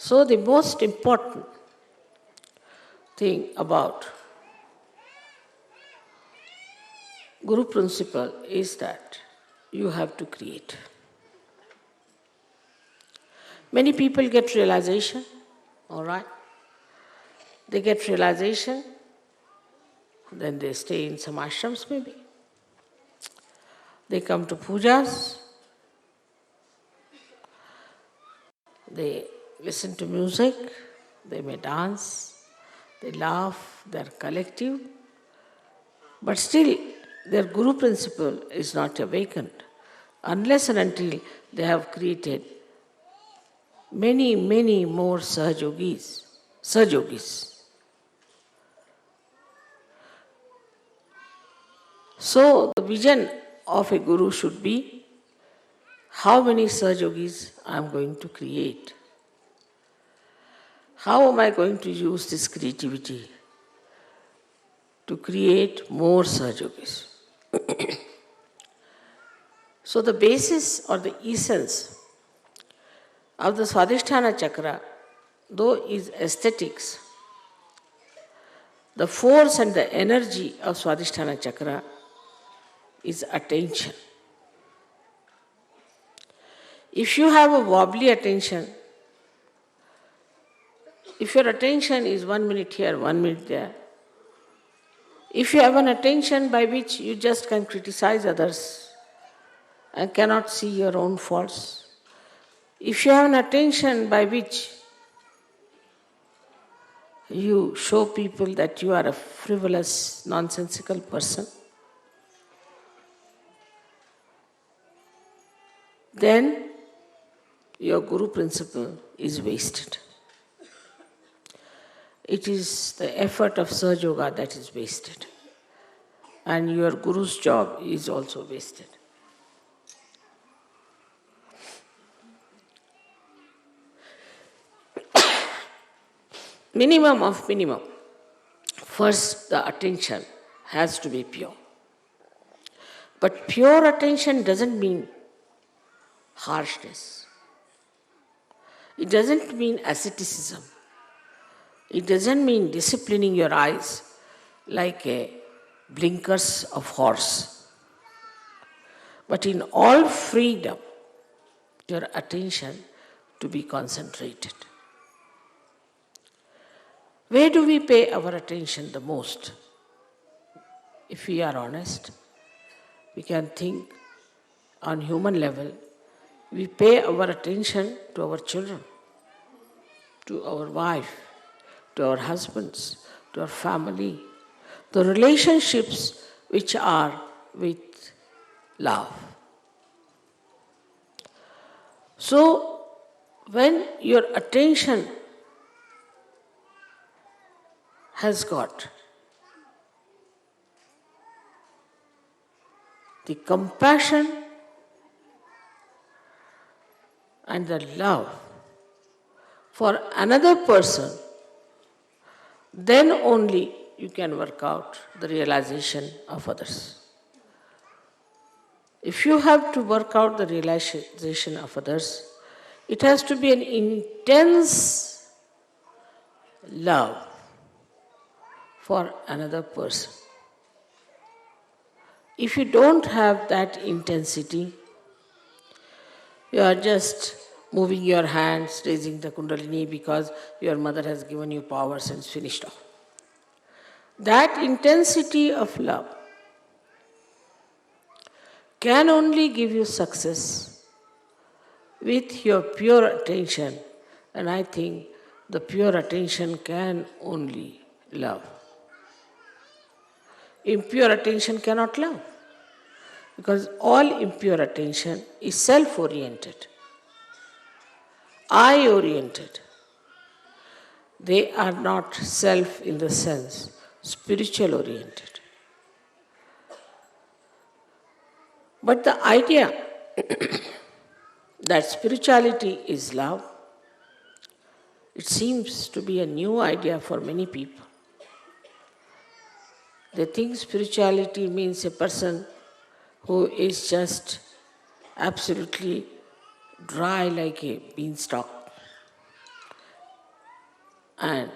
So the most important thing about Guru principle is that you have to create. Many people get realization, all right? They get realization, then they stay in some ashrams maybe. They come to pujas, they listen to music, they may dance, they laugh, they are collective, but still their Guru principle is not awakened unless and until they have created many, many more Sahajogis. So the vision of a Guru should be, how many Sahajogis I am going to create? How am I going to use this creativity to create more Sahajogis? So the basis or the essence of the Swadhisthana Chakra, though is aesthetics, the force and the energy of Swadhisthana Chakra is attention. If you have a wobbly attention, if your attention is 1 minute here, 1 minute there, if you have an attention by which you just can criticize others and cannot see your own faults, if you have an attention by which you show people that you are a frivolous, nonsensical person, then your Guru principle is wasted. It is the effort of Sahaja Yoga that is wasted. And your Guru's job is also wasted. Minimum of minimum. First, the attention has to be pure. But pure attention doesn't mean harshness. It doesn't mean asceticism. It doesn't mean disciplining your eyes like a blinkers of horse. But in all freedom, your attention to be concentrated. Where do we pay our attention the most? If we are honest, we can think on human level, we pay our attention to our children, to our wife, to our husbands, to our family, the relationships which are with love. So, when your attention has got the compassion and the love for another person, then only you can work out the realization of others. If you have to work out the realization of others, it has to be an intense love for another person. If you don't have that intensity, you are just moving your hands, raising the kundalini because your mother has given you powers and it's finished off. That intensity of love can only give you success with your pure attention, and I think the pure attention can only love. Impure attention cannot love, because all impure attention is self-oriented, I-oriented. They are not self in the sense, spiritual-oriented. But the idea that spirituality is love, it seems to be a new idea for many people. They think spirituality means a person who is just absolutely dry like a beanstalk and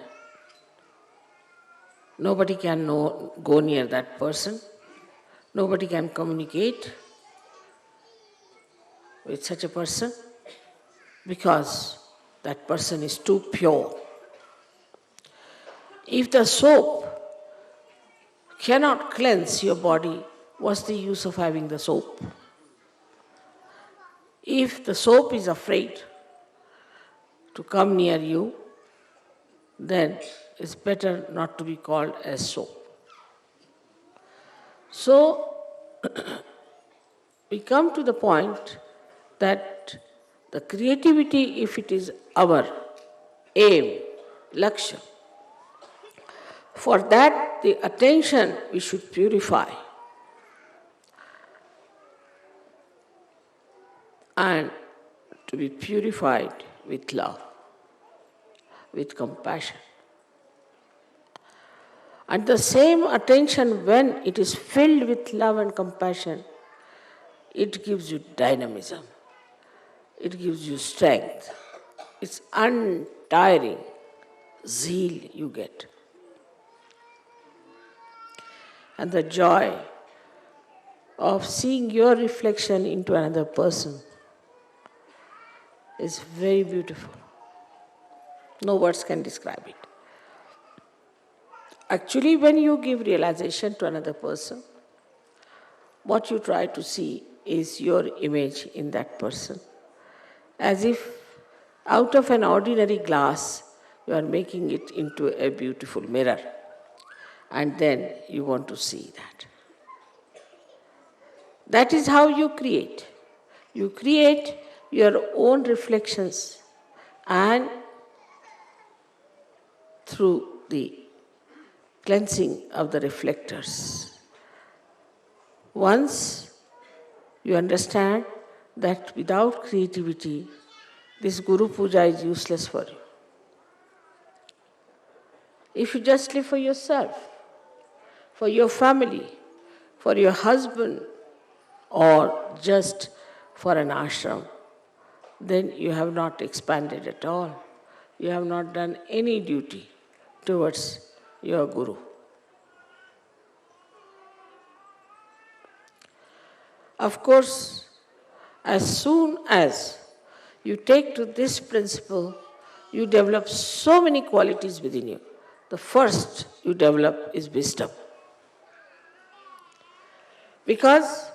nobody can go near that person. Nobody can communicate with such a person because that person is too pure. If the soap cannot cleanse your body, what's the use of having the soap? If the soap is afraid to come near you, then it's better not to be called as soap. So, we come to the point that the creativity, if it is our aim, lakshya, for that the attention we should purify. And to be purified with love, with compassion. And the same attention, when it is filled with love and compassion, it gives you dynamism, it gives you strength, it's untiring zeal you get. And the joy of seeing your reflection into another person is very beautiful. No words can describe it. Actually, when you give realization to another person, what you try to see is your image in that person. As if out of an ordinary glass, you are making it into a beautiful mirror. And then you want to see that. That is how you create. You create your own reflections, and through the cleansing of the reflectors. Once you understand that without creativity, this Guru Puja is useless for you. If you just live for yourself, for your family, for your husband, or just for an ashram, then you have not expanded at all. You have not done any duty towards your Guru. Of course, as soon as you take to this principle, you develop so many qualities within you. The first you develop is wisdom. Because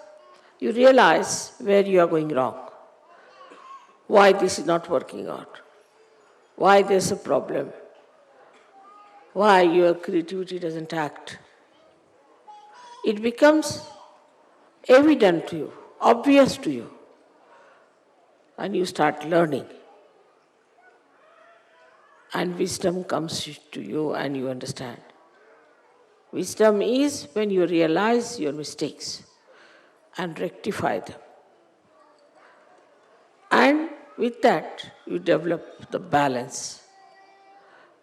you realize where you are going wrong, why this is not working out, why there's a problem, why your creativity doesn't act. It becomes evident to you, obvious to you, and you start learning. And wisdom comes to you and you understand. Wisdom is when you realize your mistakes and rectify them. And with that, you develop the balance,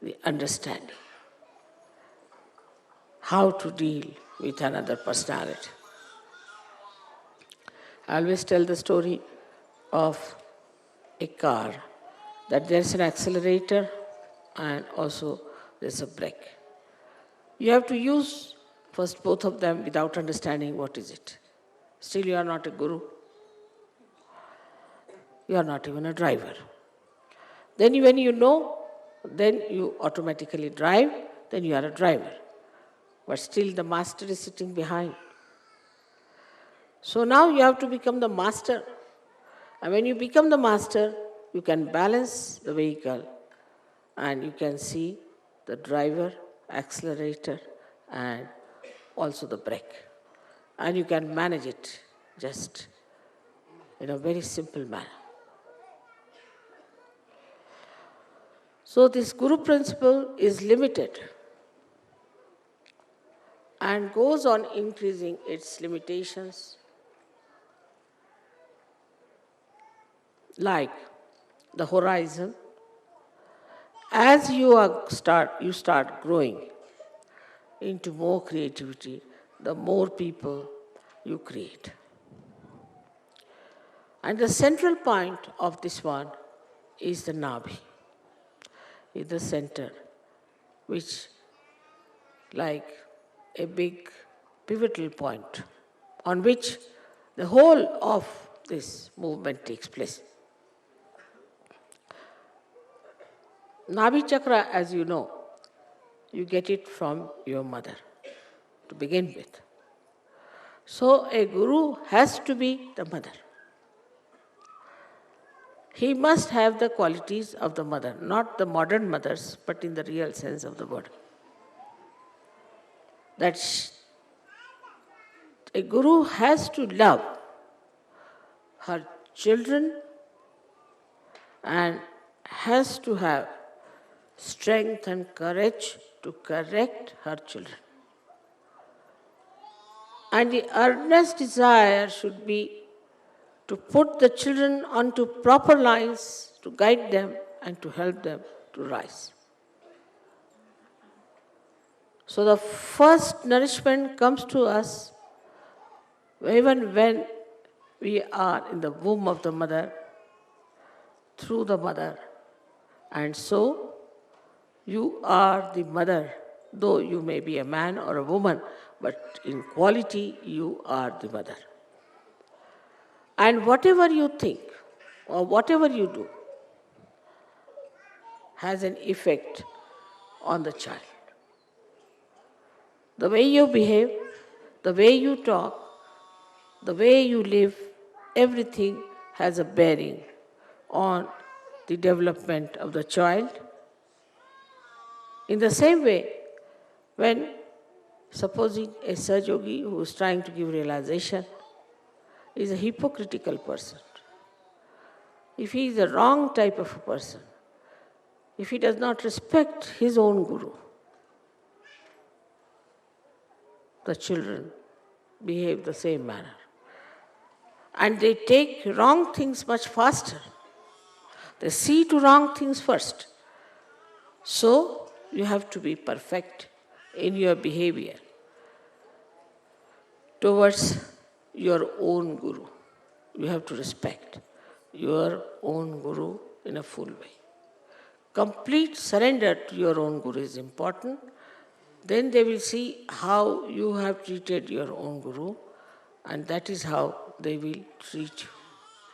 the understanding, how to deal with another personality. I always tell the story of a car, that there's an accelerator and also there's a brake. You have to use first both of them without understanding what is it. Still you are not a guru. You are not even a driver. Then when you know, then you automatically drive, then you are a driver. But still the master is sitting behind. So now you have to become the master. And when you become the master, you can balance the vehicle and you can see the driver, accelerator, and also the brake. And you can manage it just in a very simple manner. So this Guru principle is limited and goes on increasing its limitations, like the horizon. As you start growing into more creativity, the more people you create. And the central point of this one is the Nabhi, is the center which like a big pivotal point on which the whole of this movement takes place. Nabhi chakra, as you know, you get it from your mother to begin with. So a guru has to be the mother. He must have the qualities of the mother, not the modern mothers, but in the real sense of the word. That a guru has to love her children and has to have strength and courage to correct her children. And the earnest desire should be to put the children onto proper lines, to guide them and to help them to rise. So the first nourishment comes to us even when we are in the womb of the mother, through the mother. And so you are the mother, though you may be a man or a woman, but in quality you are the mother. And whatever you think or whatever you do has an effect on the child. The way you behave, the way you talk, the way you live, everything has a bearing on the development of the child. In the same way, when supposing a Saj Yogi who is trying to give realization is a hypocritical person, if he is the wrong type of a person, if he does not respect his own guru, the children behave the same manner. And they take wrong things much faster. They see to wrong things first. So you have to be perfect in your behavior towards your own guru. You have to respect your own guru in a full way. Complete surrender to your own guru is important. Then they will see how you have treated your own guru, and that is how they will treat you.